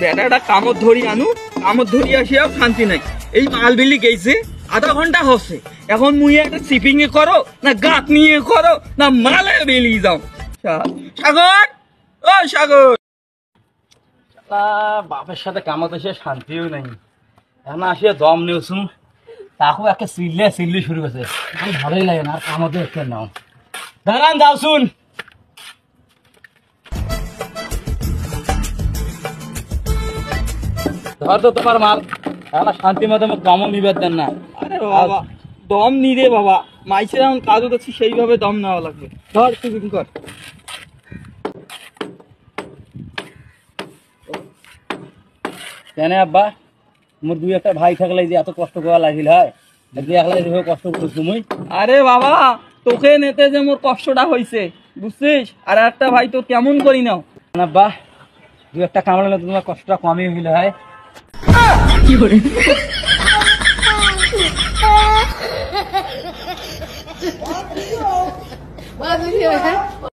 বেটাটা কামড় ধরি আনু, কামড় ধরি আসিয়াও শান্তি নাই। এই মাল বিলি গেছে আধা ঘন্টা হচ্ছে, এখন মুই একটা সিপিং এ করো না গাত নিয়ে করো না মালে বেরিয়ে যাও। সাগর, ও সাগর, বাপের সাথে কামাতে সে শান্তিও নাই। এখন আসিয়া দম নিয়েছু, তাকেও একটা চিল্লি শুরু করছে। আমি ভালোই লাগে না, আর কামাতে একটা নাও। দাঁড়ান যাও শুন, ধর তো তোমার মাল। এখন শান্তি মতো দমও নিবে দেন না। আরে বাবা দম নি রে বাবা, মাইসে যেমন কাজ করছি সেইভাবে দম নেওয়া লাগবে। ধর সিপিং কর। কেন আব্বা, মোর দুই একটা ভাই থাকলে যে এত কষ্ট করা লাগিল হয়, দুই একলা যেভাবে কষ্ট করছো তুমি। আরে বাবা তোকে নেতে যে মোর কষ্টটা হয়েছে বুঝছিস, আর একটা ভাই তো কেমন করি নাও। আব্বা দুই একটা কামড়ালে তো তোমার কষ্টটা কমই হইলে হয়। কি করে What video?